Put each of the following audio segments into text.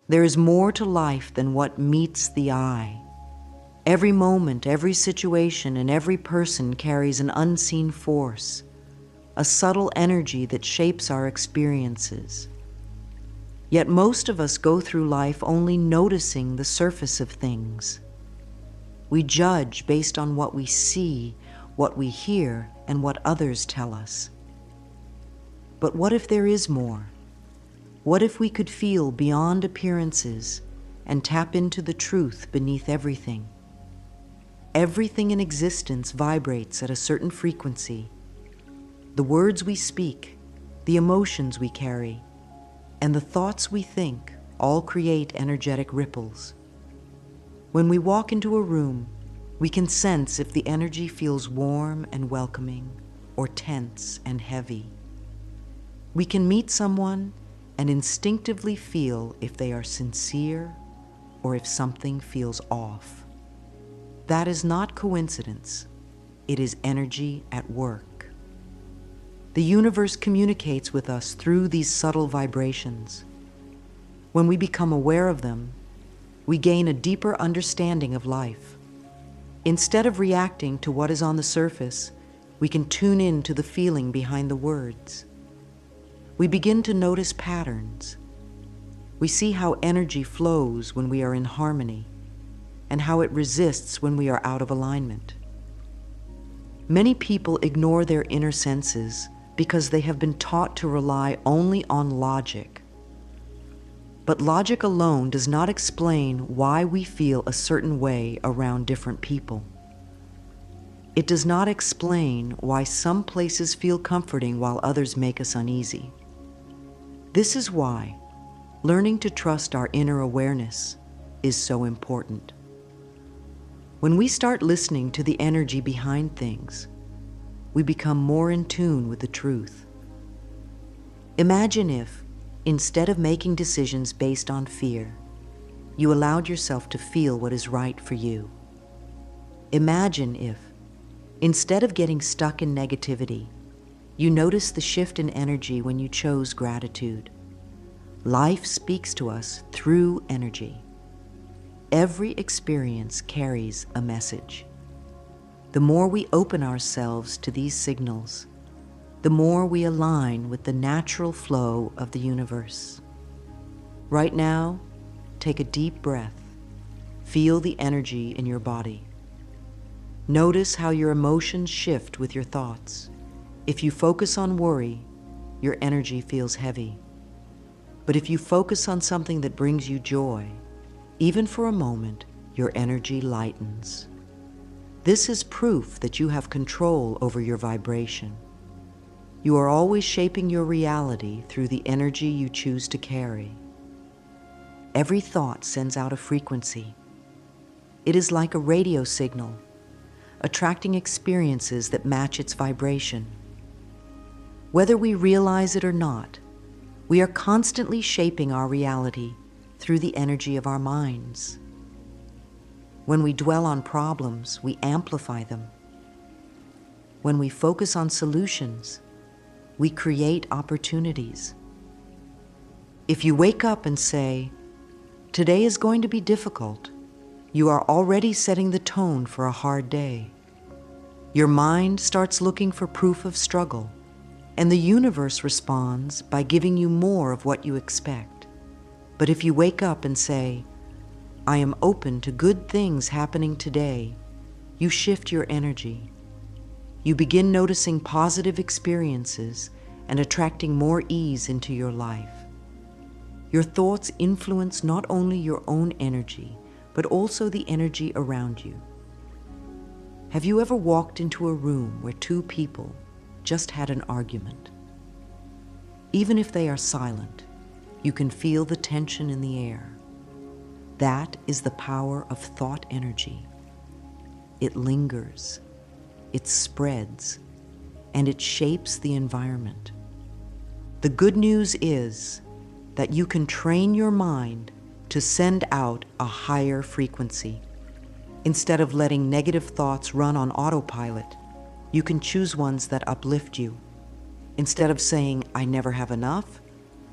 There is more to life than what meets the eye. Every moment, every situation, and every person carries an unseen force, a subtle energy that shapes our experiences. Yet most of us go through life only noticing the surface of things. We judge based on what we see, what we hear, and what others tell us. But what if there is more? What if we could feel beyond appearances and tap into the truth beneath everything? Everything in existence vibrates at a certain frequency. The words we speak, the emotions we carry, and the thoughts we think all create energetic ripples. When we walk into a room, we can sense if the energy feels warm and welcoming or tense and heavy. We can meet someone and instinctively feel if they are sincere or if something feels off. That is not coincidence. It is energy at work. The universe communicates with us through these subtle vibrations. When we become aware of them, we gain a deeper understanding of life. Instead of reacting to what is on the surface, we can tune in to the feeling behind the words. We begin to notice patterns. We see how energy flows when we are in harmony and how it resists when we are out of alignment. Many people ignore their inner senses because they have been taught to rely only on logic. But logic alone does not explain why we feel a certain way around different people. It does not explain why some places feel comforting while others make us uneasy. This is why learning to trust our inner awareness is so important. When we start listening to the energy behind things, we become more in tune with the truth. Imagine if, instead of making decisions based on fear, you allowed yourself to feel what is right for you. Imagine if, instead of getting stuck in negativity, you noticed the shift in energy when you chose gratitude. Life speaks to us through energy. Every experience carries a message. The more we open ourselves to these signals, the more we align with the natural flow of the universe. Right now, take a deep breath. Feel the energy in your body. Notice how your emotions shift with your thoughts. If you focus on worry, your energy feels heavy. But if you focus on something that brings you joy, even for a moment, your energy lightens. This is proof that you have control over your vibration. You are always shaping your reality through the energy you choose to carry. Every thought sends out a frequency. It is like a radio signal, attracting experiences that match its vibration. Whether we realize it or not, we are constantly shaping our reality through the energy of our minds. When we dwell on problems, we amplify them. When we focus on solutions, we create opportunities. If you wake up and say, "Today is going to be difficult," you are already setting the tone for a hard day. Your mind starts looking for proof of struggle, and the universe responds by giving you more of what you expect. But if you wake up and say, "I am open to good things happening today," you shift your energy. You begin noticing positive experiences and attracting more ease into your life. Your thoughts influence not only your own energy, but also the energy around you. Have you ever walked into a room where two people just had an argument? Even if they are silent, you can feel the tension in the air. That is the power of thought energy. It lingers, it spreads, and it shapes the environment. The good news is that you can train your mind to send out a higher frequency. Instead of letting negative thoughts run on autopilot, you can choose ones that uplift you. Instead of saying, "I never have enough,"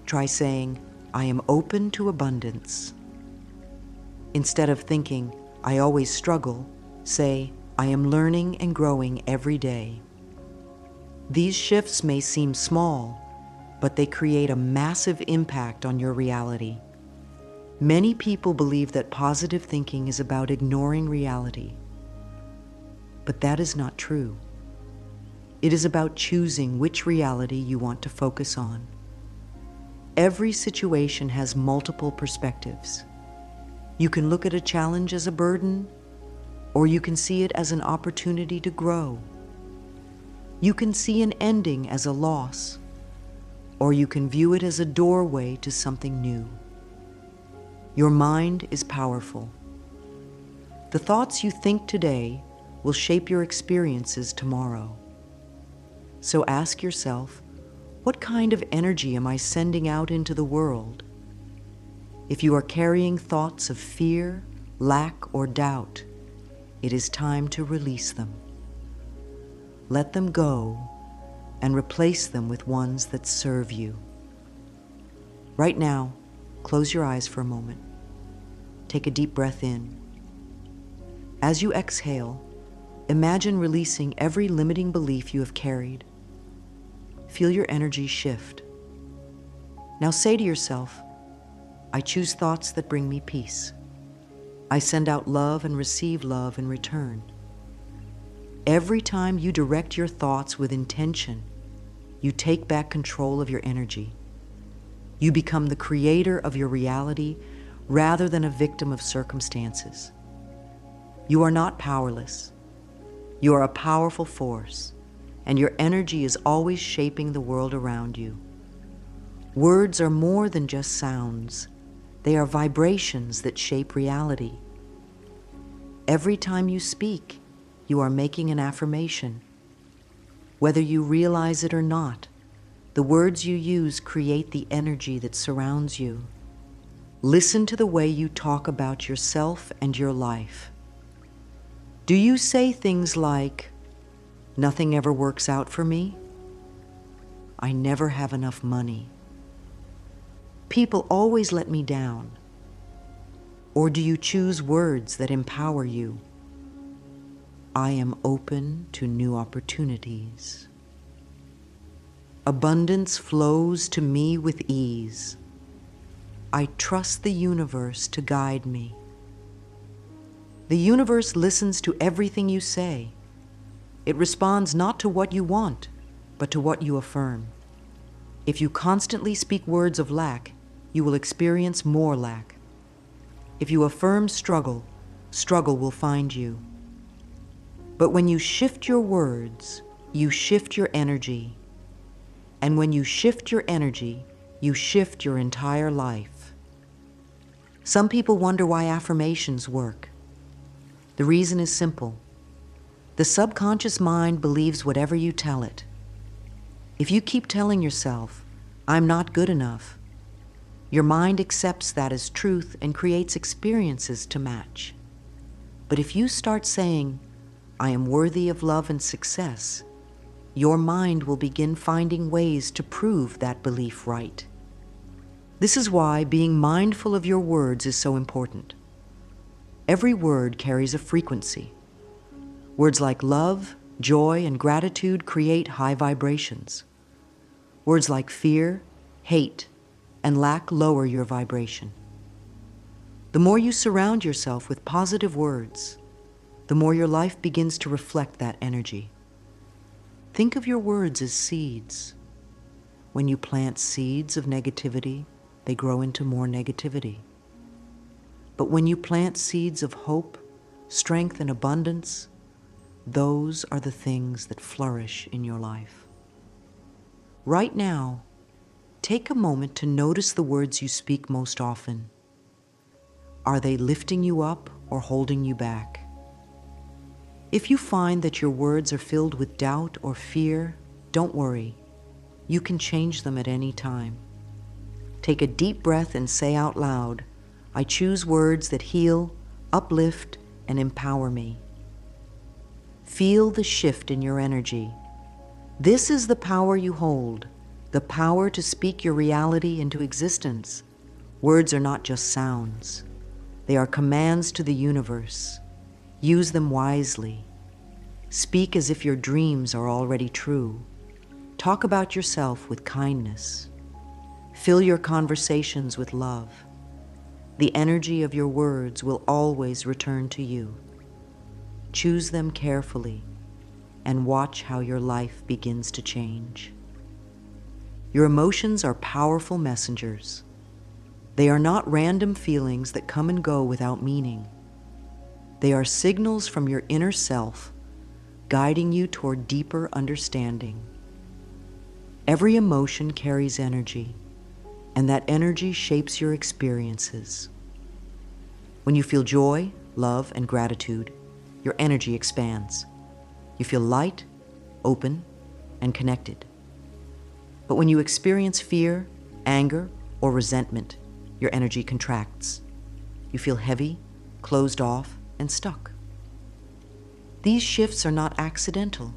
try saying, I am open to abundance. Instead of thinking, I always struggle, say, I am learning and growing every day. These shifts may seem small, but they create a massive impact on your reality. Many people believe that positive thinking is about ignoring reality. But that is not true. It is about choosing which reality you want to focus on. Every situation has multiple perspectives. You can look at a challenge as a burden, or you can see it as an opportunity to grow. You can see an ending as a loss, or you can view it as a doorway to something new. Your mind is powerful. The thoughts you think today will shape your experiences tomorrow. So ask yourself, what kind of energy am I sending out into the world? If you are carrying thoughts of fear, lack, or doubt, it is time to release them. Let them go and replace them with ones that serve you. Right now, close your eyes for a moment. Take a deep breath in. As you exhale, imagine releasing every limiting belief you have carried. Feel your energy shift. Now say to yourself, I choose thoughts that bring me peace. I send out love and receive love in return. Every time you direct your thoughts with intention, you take back control of your energy. You become the creator of your reality rather than a victim of circumstances. You are not powerless. You are a powerful force, and your energy is always shaping the world around you. Words are more than just sounds. They are vibrations that shape reality. Every time you speak, you are making an affirmation. Whether you realize it or not, the words you use create the energy that surrounds you. Listen to the way you talk about yourself and your life. Do you say things like, nothing ever works out for me? I never have enough money. People always let me down. Or do you choose words that empower you? I am open to new opportunities. Abundance flows to me with ease. I trust the universe to guide me. The universe listens to everything you say. It responds not to what you want, but to what you affirm. If you constantly speak words of lack, you will experience more lack. If you affirm struggle, struggle will find you. But when you shift your words, you shift your energy. And when you shift your energy, you shift your entire life. Some people wonder why affirmations work. The reason is simple. The subconscious mind believes whatever you tell it. If you keep telling yourself, I'm not good enough, your mind accepts that as truth and creates experiences to match. But if you start saying, I am worthy of love and success, your mind will begin finding ways to prove that belief right. This is why being mindful of your words is so important. Every word carries a frequency. Words like love, joy, and gratitude create high vibrations. Words like fear, hate, and lack lower your vibration. The more you surround yourself with positive words, the more your life begins to reflect that energy. Think of your words as seeds. When you plant seeds of negativity, they grow into more negativity. But when you plant seeds of hope, strength, and abundance, those are the things that flourish in your life. Right now, take a moment to notice the words you speak most often. Are they lifting you up or holding you back? If you find that your words are filled with doubt or fear, don't worry. You can change them at any time. Take a deep breath and say out loud, I choose words that heal, uplift, and empower me. Feel the shift in your energy. This is the power you hold, the power to speak your reality into existence. Words are not just sounds. They are commands to the universe. Use them wisely. Speak as if your dreams are already true. Talk about yourself with kindness. Fill your conversations with love. The energy of your words will always return to you. Choose them carefully and watch how your life begins to change. Your emotions are powerful messengers. They are not random feelings that come and go without meaning. They are signals from your inner self, guiding you toward deeper understanding. Every emotion carries energy, and that energy shapes your experiences. When you feel joy, love, and gratitude, your energy expands. You feel light, open, and connected. But when you experience fear, anger, or resentment, your energy contracts. You feel heavy, closed off, and stuck. These shifts are not accidental.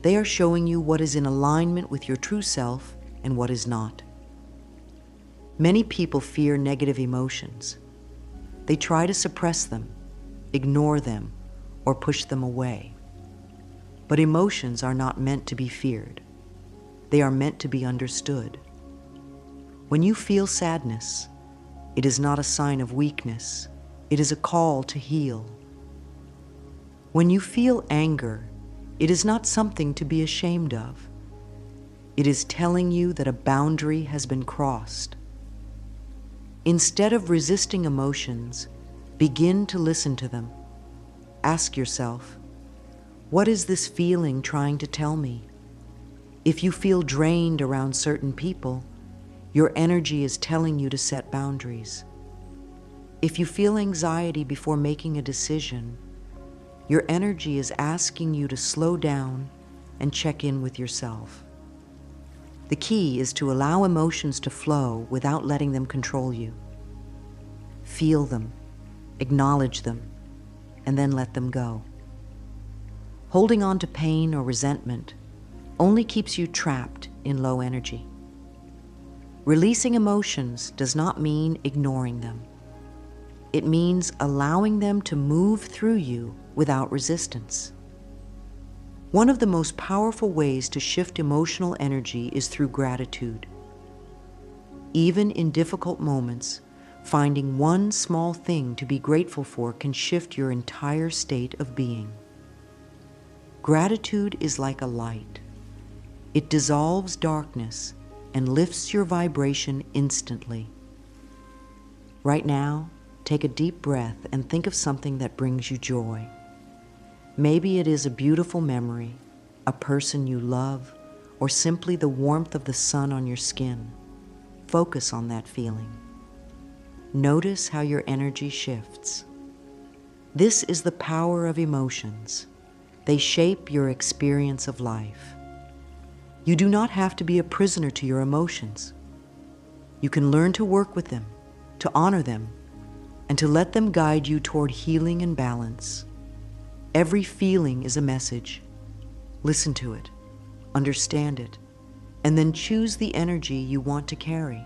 They are showing you what is in alignment with your true self and what is not. Many people fear negative emotions. They try to suppress them, ignore them, or push them away. But emotions are not meant to be feared. They are meant to be understood. When you feel sadness, it is not a sign of weakness. It is a call to heal. When you feel anger, it is not something to be ashamed of. It is telling you that a boundary has been crossed. Instead of resisting emotions, begin to listen to them. Ask yourself, what is this feeling trying to tell me? If you feel drained around certain people, your energy is telling you to set boundaries. If you feel anxiety before making a decision, your energy is asking you to slow down and check in with yourself. The key is to allow emotions to flow without letting them control you. Feel them, acknowledge them, and then let them go. Holding on to pain or resentment only keeps you trapped in low energy. Releasing emotions does not mean ignoring them. It means allowing them to move through you without resistance. One of the most powerful ways to shift emotional energy is through gratitude. Even in difficult moments, finding one small thing to be grateful for can shift your entire state of being. Gratitude is like a light. It dissolves darkness and lifts your vibration instantly. Right now, take a deep breath and think of something that brings you joy. Maybe it is a beautiful memory, a person you love, or simply the warmth of the sun on your skin. Focus on that feeling. Notice how your energy shifts. This is the power of emotions. They shape your experience of life. You do not have to be a prisoner to your emotions. You can learn to work with them, to honor them, and to let them guide you toward healing and balance. Every feeling is a message. Listen to it, understand it, and then choose the energy you want to carry.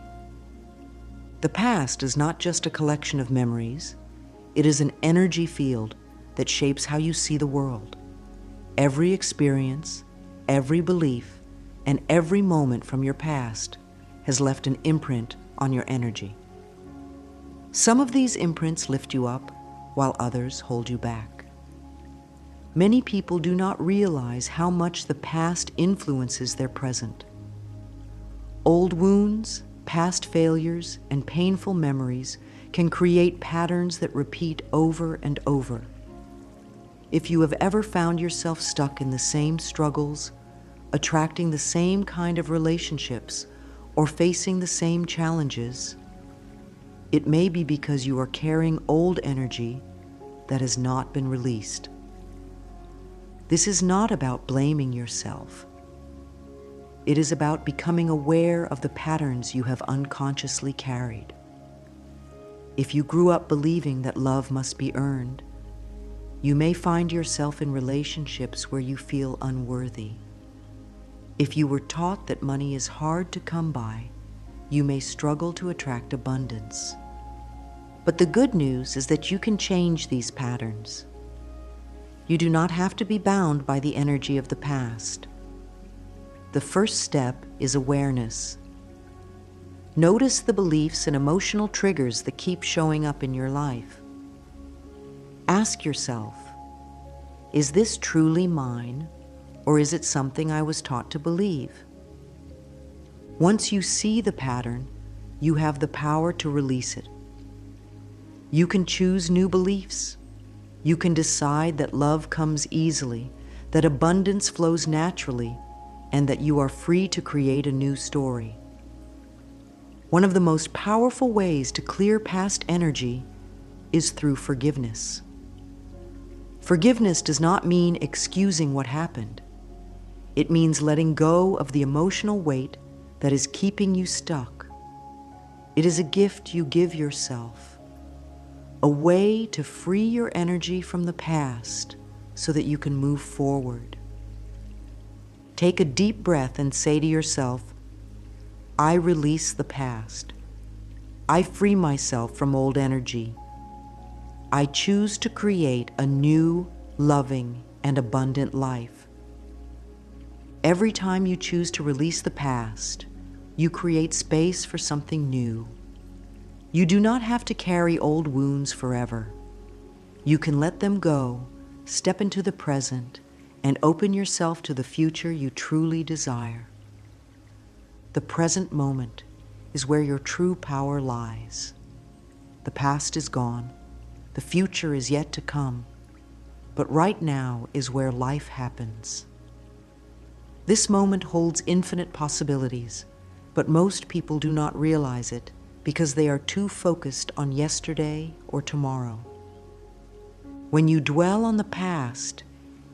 The past is not just a collection of memories. It is an energy field that shapes how you see the world. Every experience, every belief, and every moment from your past has left an imprint on your energy. Some of these imprints lift you up, while others hold you back. Many people do not realize how much the past influences their present. Old wounds, past failures, and painful memories can create patterns that repeat over and over. If you have ever found yourself stuck in the same struggles, attracting the same kind of relationships, or facing the same challenges, it may be because you are carrying old energy that has not been released. This is not about blaming yourself. It is about becoming aware of the patterns you have unconsciously carried. If you grew up believing that love must be earned, you may find yourself in relationships where you feel unworthy. If you were taught that money is hard to come by, you may struggle to attract abundance. But the good news is that you can change these patterns. You do not have to be bound by the energy of the past. The first step is awareness. Notice the beliefs and emotional triggers that keep showing up in your life. Ask yourself, is this truly mine, or is it something I was taught to believe? Once you see the pattern, you have the power to release it. You can choose new beliefs. You can decide that love comes easily, that abundance flows naturally, and that you are free to create a new story. One of the most powerful ways to clear past energy is through forgiveness. Forgiveness does not mean excusing what happened. It means letting go of the emotional weight that is keeping you stuck. It is a gift you give yourself, a way to free your energy from the past so that you can move forward. Take a deep breath and say to yourself, I release the past. I free myself from old energy. I choose to create a new, loving, and abundant life. Every time you choose to release the past, you create space for something new. You do not have to carry old wounds forever. You can let them go, step into the present, and open yourself to the future you truly desire. The present moment is where your true power lies. The past is gone. The future is yet to come. But right now is where life happens. This moment holds infinite possibilities, but most people do not realize it because they are too focused on yesterday or tomorrow. When you dwell on the past,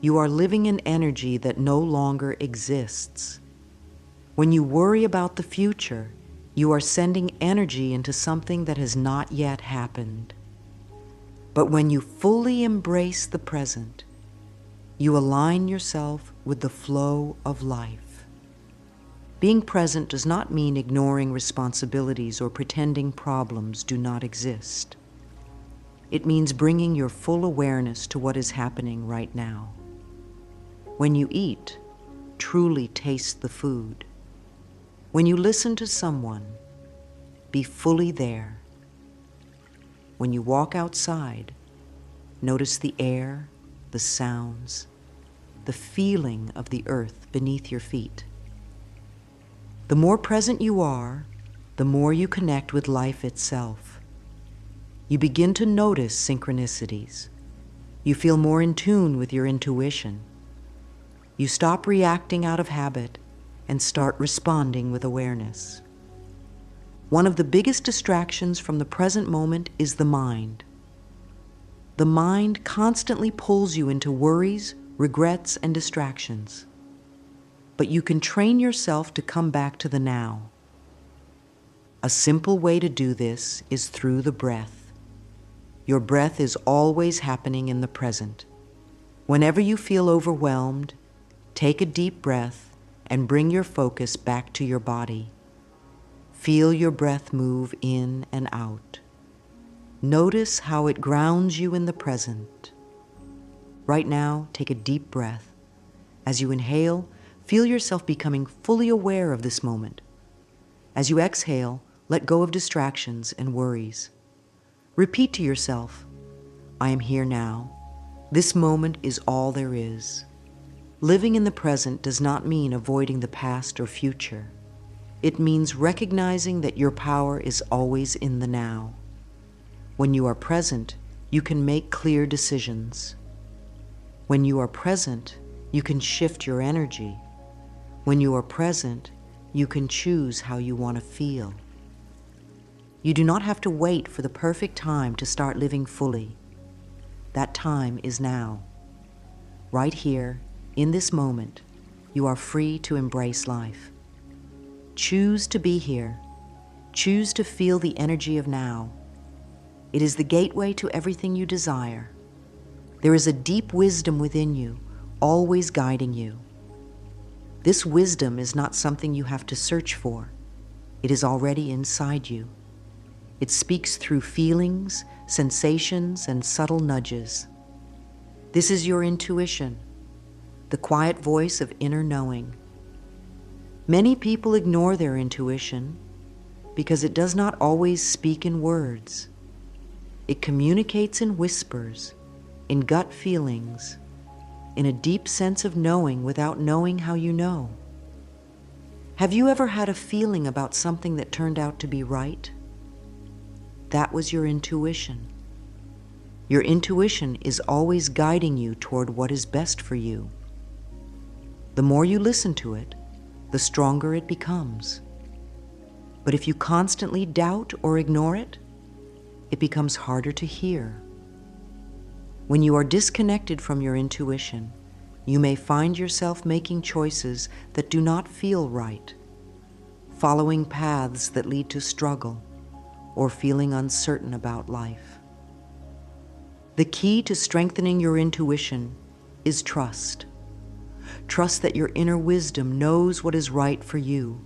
you are living in energy that no longer exists. When you worry about the future, you are sending energy into something that has not yet happened. But when you fully embrace the present, you align yourself with the flow of life. Being present does not mean ignoring responsibilities or pretending problems do not exist. It means bringing your full awareness to what is happening right now. When you eat, truly taste the food. When you listen to someone, be fully there. When you walk outside, notice the air, the sounds, the feeling of the earth beneath your feet. The more present you are, the more you connect with life itself. You begin to notice synchronicities. You feel more in tune with your intuition. You stop reacting out of habit and start responding with awareness. One of the biggest distractions from the present moment is the mind. The mind constantly pulls you into worries, regrets, and distractions. But you can train yourself to come back to the now. A simple way to do this is through the breath. Your breath is always happening in the present. Whenever you feel overwhelmed, take a deep breath and bring your focus back to your body. Feel your breath move in and out. Notice how it grounds you in the present. Right now, take a deep breath. As you inhale, feel yourself becoming fully aware of this moment. As you exhale, let go of distractions and worries. Repeat to yourself, I am here now. This moment is all there is. Living in the present does not mean avoiding the past or future. It means recognizing that your power is always in the now. When you are present, you can make clear decisions. When you are present, you can shift your energy. When you are present, you can choose how you want to feel. You do not have to wait for the perfect time to start living fully. That time is now. Right here, in this moment, you are free to embrace life. Choose to be here. Choose to feel the energy of now. It is the gateway to everything you desire. There is a deep wisdom within you, always guiding you. This wisdom is not something you have to search for. It is already inside you. It speaks through feelings, sensations, and subtle nudges. This is your intuition, the quiet voice of inner knowing. Many people ignore their intuition because it does not always speak in words. It communicates in whispers, in gut feelings, in a deep sense of knowing without knowing how you know. Have you ever had a feeling about something that turned out to be right? That was your intuition. Your intuition is always guiding you toward what is best for you. The more you listen to it, the stronger it becomes. But if you constantly doubt or ignore it, it becomes harder to hear. When you are disconnected from your intuition, you may find yourself making choices that do not feel right, following paths that lead to struggle, or feeling uncertain about life. The key to strengthening your intuition is trust. Trust that your inner wisdom knows what is right for you.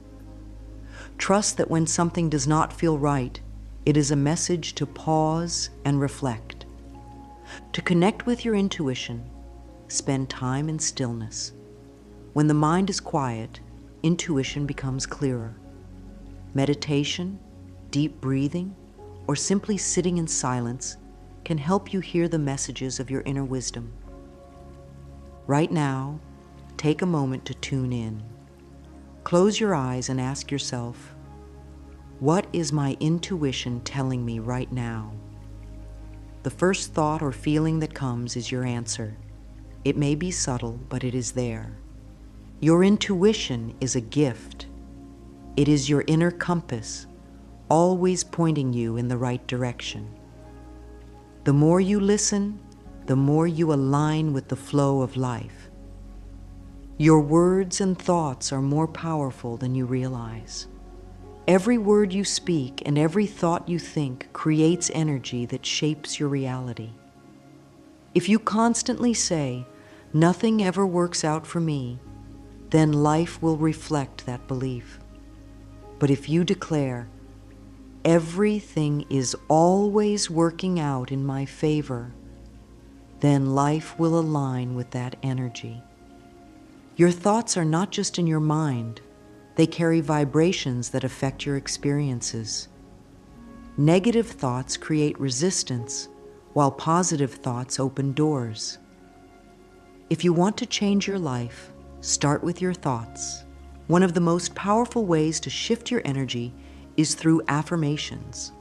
Trust that when something does not feel right, it is a message to pause and reflect. To connect with your intuition, spend time in stillness. When the mind is quiet, intuition becomes clearer. Meditation, deep breathing, or simply sitting in silence can help you hear the messages of your inner wisdom. Right now, take a moment to tune in. Close your eyes and ask yourself, what is my intuition telling me right now? The first thought or feeling that comes is your answer. It may be subtle, but it is there. Your intuition is a gift. It is your inner compass, always pointing you in the right direction. The more you listen, the more you align with the flow of life. Your words and thoughts are more powerful than you realize. Every word you speak and every thought you think creates energy that shapes your reality. If you constantly say, "Nothing ever works out for me," then life will reflect that belief. But if you declare, "Everything is always working out in my favor," then life will align with that energy. Your thoughts are not just in your mind. They carry vibrations that affect your experiences. Negative thoughts create resistance, while positive thoughts open doors. If you want to change your life, start with your thoughts. One of the most powerful ways to shift your energy is through affirmations.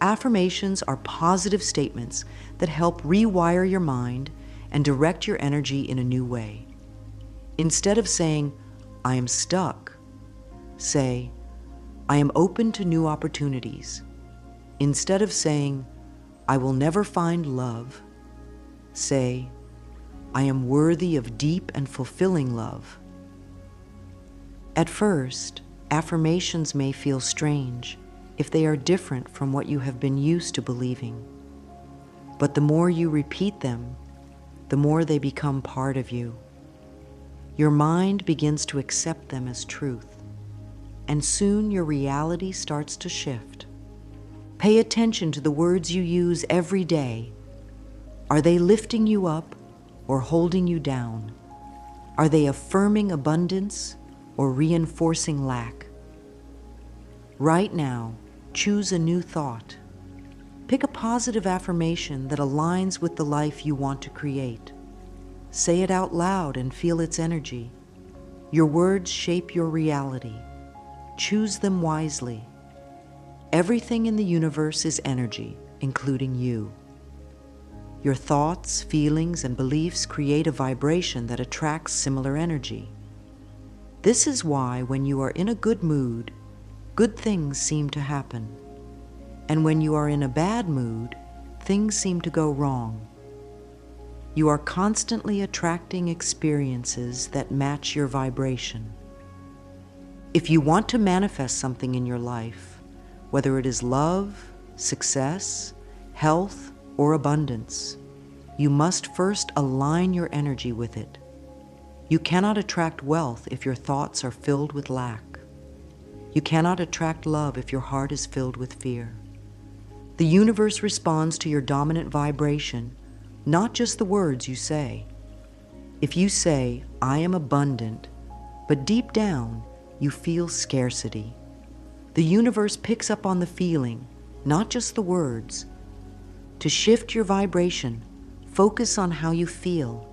Affirmations are positive statements that help rewire your mind and direct your energy in a new way. Instead of saying, "I am stuck," say, "I am open to new opportunities." Instead of saying, "I will never find love," say, "I am worthy of deep and fulfilling love." At first, affirmations may feel strange if they are different from what you have been used to believing. But the more you repeat them, the more they become part of you. Your mind begins to accept them as truth, and soon your reality starts to shift. Pay attention to the words you use every day. Are they lifting you up or holding you down? Are they affirming abundance or reinforcing lack? Right now, choose a new thought. Pick a positive affirmation that aligns with the life you want to create. Say it out loud and feel its energy. Your words shape your reality. Choose them wisely. Everything in the universe is energy, including you. Your thoughts, feelings, and beliefs create a vibration that attracts similar energy. This is why when you are in a good mood, good things seem to happen. And when you are in a bad mood, things seem to go wrong. You are constantly attracting experiences that match your vibration. If you want to manifest something in your life, whether it is love, success, health, or abundance, you must first align your energy with it. You cannot attract wealth if your thoughts are filled with lack. You cannot attract love if your heart is filled with fear. The universe responds to your dominant vibration, not just the words you say. If you say, "I am abundant," but deep down you feel scarcity, the universe picks up on the feeling, not just the words. To shift your vibration, focus on how you feel.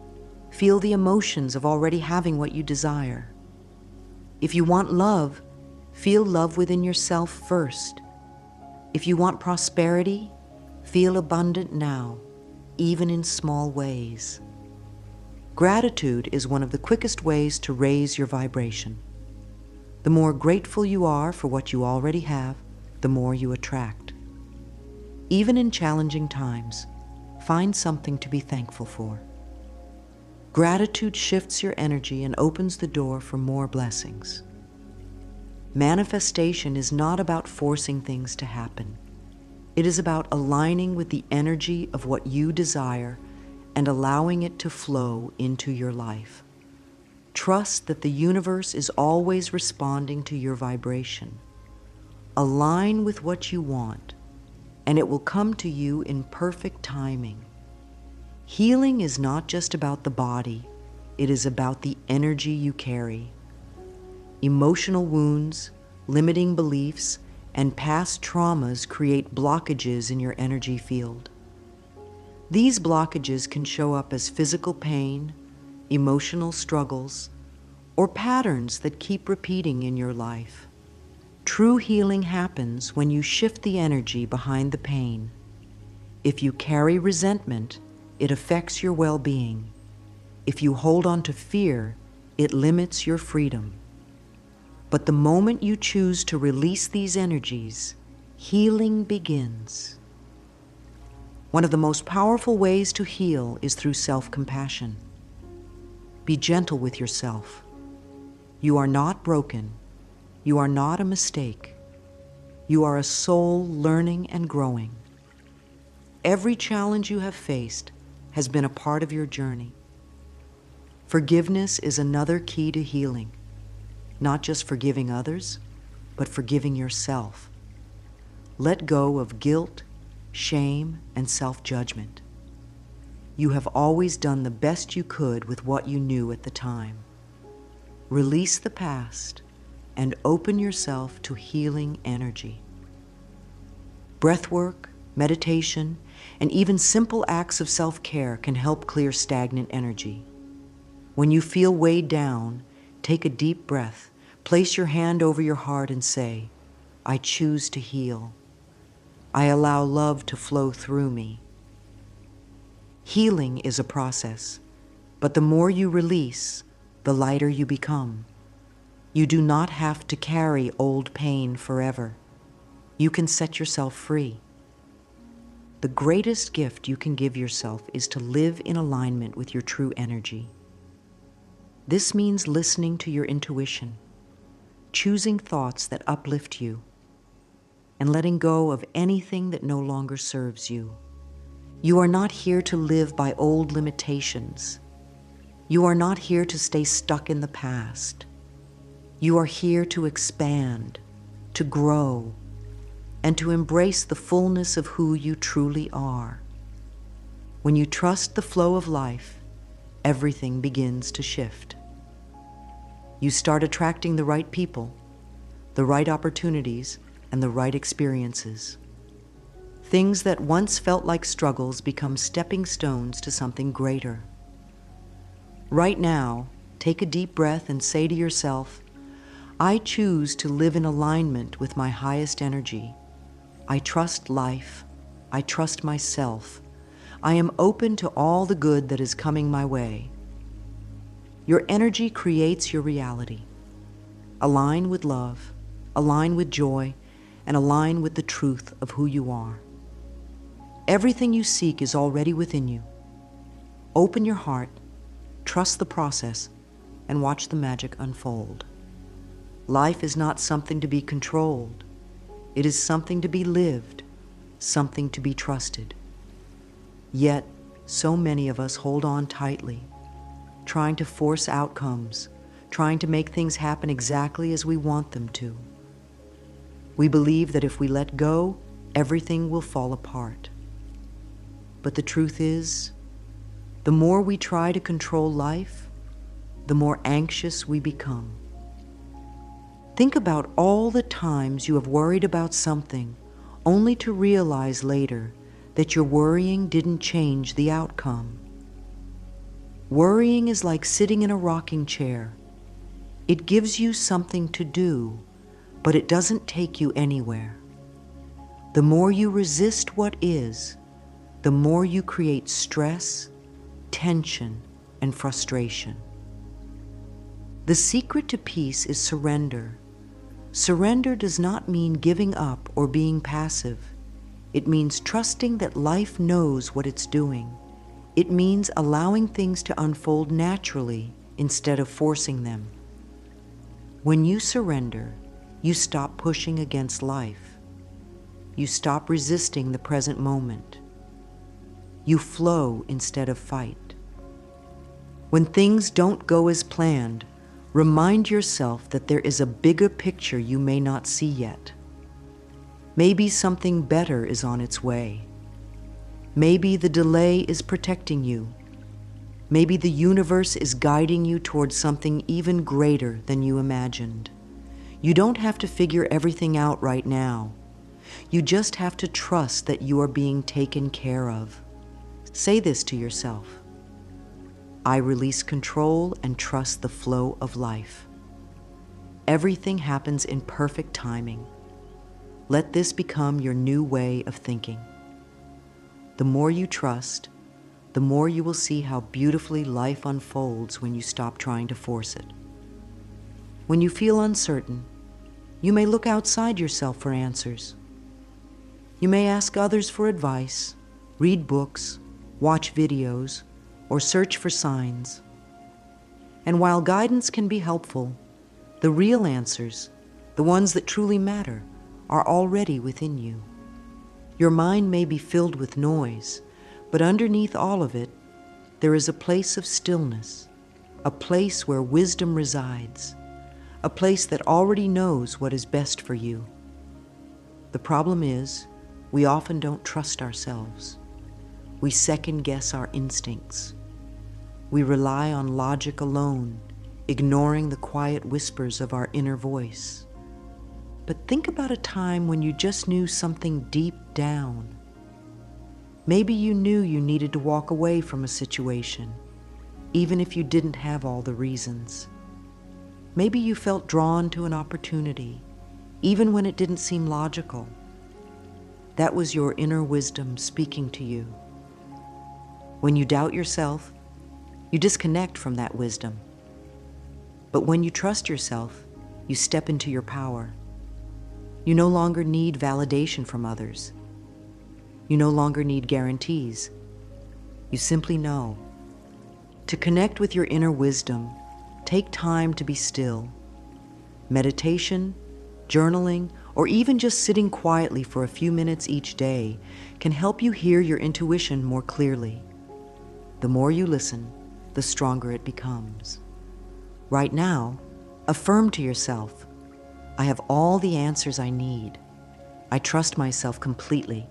Feel the emotions of already having what you desire. If you want love, feel love within yourself first. If you want prosperity, feel abundant now, even in small ways. Gratitude is one of the quickest ways to raise your vibration. The more grateful you are for what you already have, the more you attract. Even in challenging times, find something to be thankful for. Gratitude shifts your energy and opens the door for more blessings. Manifestation is not about forcing things to happen. It is about aligning with the energy of what you desire and allowing it to flow into your life. Trust that the universe is always responding to your vibration. Align with what you want, and it will come to you in perfect timing. Healing is not just about the body, it is about the energy you carry. Emotional wounds, limiting beliefs, and past traumas create blockages in your energy field. These blockages can show up as physical pain, emotional struggles, or patterns that keep repeating in your life. True healing happens when you shift the energy behind the pain. If you carry resentment, it affects your well-being. If you hold on to fear, it limits your freedom. But the moment you choose to release these energies, healing begins. One of the most powerful ways to heal is through self-compassion. Be gentle with yourself. You are not broken. You are not a mistake. You are a soul learning and growing. Every challenge you have faced has been a part of your journey. Forgiveness is another key to healing. Not just forgiving others, but forgiving yourself. Let go of guilt, shame, and self-judgment. You have always done the best you could with what you knew at the time. Release the past and open yourself to healing energy. Breathwork, meditation, and even simple acts of self-care can help clear stagnant energy. When you feel weighed down, take a deep breath, place your hand over your heart and say, "I choose to heal. I allow love to flow through me." Healing is a process, but the more you release, the lighter you become. You do not have to carry old pain forever. You can set yourself free. The greatest gift you can give yourself is to live in alignment with your true energy. This means listening to your intuition, choosing thoughts that uplift you, and letting go of anything that no longer serves you. You are not here to live by old limitations. You are not here to stay stuck in the past. You are here to expand, to grow, and to embrace the fullness of who you truly are. When you trust the flow of life, everything begins to shift. You start attracting the right people, the right opportunities, and the right experiences. Things that once felt like struggles become stepping stones to something greater. Right now, take a deep breath and say to yourself, "I choose to live in alignment with my highest energy. I trust life. I trust myself. I am open to all the good that is coming my way." Your energy creates your reality. Align with love, align with joy, and align with the truth of who you are. Everything you seek is already within you. Open your heart, trust the process, and watch the magic unfold. Life is not something to be controlled. It is something to be lived, something to be trusted. Yet, so many of us hold on tightly, trying to force outcomes, trying to make things happen exactly as we want them to. We believe that if we let go, everything will fall apart. But the truth is, the more we try to control life, the more anxious we become. Think about all the times you have worried about something only to realize later that your worrying didn't change the outcome. Worrying is like sitting in a rocking chair. It gives you something to do, but it doesn't take you anywhere. The more you resist what is, the more you create stress, tension, and frustration. The secret to peace is surrender. Surrender does not mean giving up or being passive. It means trusting that life knows what it's doing. It means allowing things to unfold naturally instead of forcing them. When you surrender, you stop pushing against life. You stop resisting the present moment. You flow instead of fight. When things don't go as planned, remind yourself that there is a bigger picture you may not see yet. Maybe something better is on its way. Maybe the delay is protecting you. Maybe the universe is guiding you towards something even greater than you imagined. You don't have to figure everything out right now. You just have to trust that you are being taken care of. Say this to yourself: I release control and trust the flow of life. Everything happens in perfect timing. Let this become your new way of thinking. The more you trust, the more you will see how beautifully life unfolds when you stop trying to force it. When you feel uncertain, you may look outside yourself for answers. You may ask others for advice, read books, watch videos, or search for signs. And while guidance can be helpful, the real answers, the ones that truly matter, are already within you. Your mind may be filled with noise, but underneath all of it, there is a place of stillness, a place where wisdom resides, a place that already knows what is best for you. The problem is, we often don't trust ourselves. We second-guess our instincts. We rely on logic alone, ignoring the quiet whispers of our inner voice. But think about a time when you just knew something deep down. Maybe you knew you needed to walk away from a situation, even if you didn't have all the reasons. Maybe you felt drawn to an opportunity, even when it didn't seem logical. That was your inner wisdom speaking to you. When you doubt yourself, you disconnect from that wisdom. But when you trust yourself, you step into your power. You no longer need validation from others. You no longer need guarantees. You simply know. To connect with your inner wisdom, take time to be still. Meditation, journaling, or even just sitting quietly for a few minutes each day can help you hear your intuition more clearly. The more you listen, the stronger it becomes. Right now, affirm to yourself, I have all the answers I need. I trust myself completely.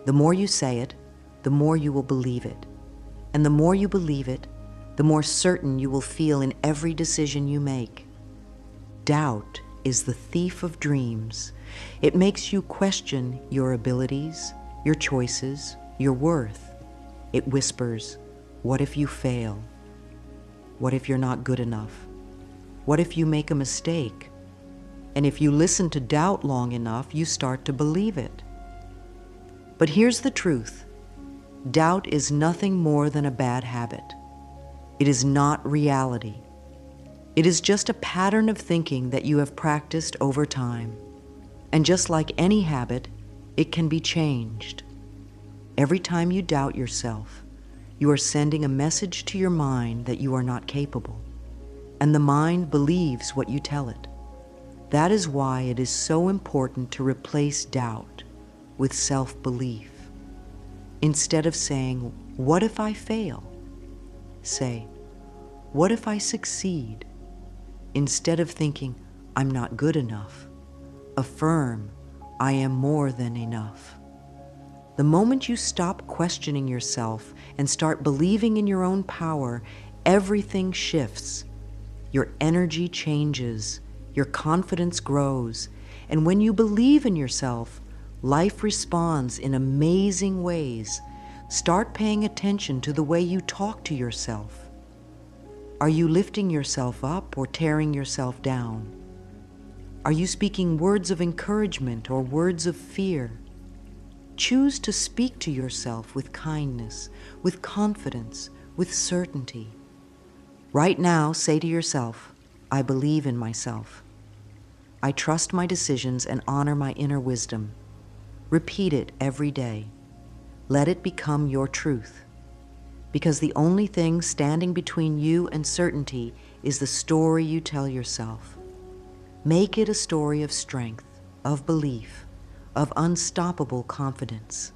The more you say it, the more you will believe it. And the more you believe it, the more certain you will feel in every decision you make. Doubt is the thief of dreams. It makes you question your abilities, your choices, your worth. It whispers, what if you fail? What if you're not good enough? What if you make a mistake? And if you listen to doubt long enough, you start to believe it. But here's the truth. Doubt is nothing more than a bad habit. It is not reality. It is just a pattern of thinking that you have practiced over time. And just like any habit, it can be changed. Every time you doubt yourself, you are sending a message to your mind that you are not capable. And the mind believes what you tell it. That is why it is so important to replace doubt with self-belief. Instead of saying, what if I fail? Say, what if I succeed? Instead of thinking, I'm not good enough, Affirm, I am more than enough. The moment you stop questioning yourself and start believing in your own power, everything shifts. Your energy changes, your confidence grows, and when you believe in yourself, life responds in amazing ways. Start paying attention to the way you talk to yourself. Are you lifting yourself up or tearing yourself down? Are you speaking words of encouragement or words of fear? Choose to speak to yourself with kindness, with confidence, with certainty. Right now, say to yourself, I believe in myself. I trust my decisions and honor my inner wisdom. Repeat it every day. Let it become your truth. Because the only thing standing between you and certainty is the story you tell yourself. Make it a story of strength, of belief, of unstoppable confidence.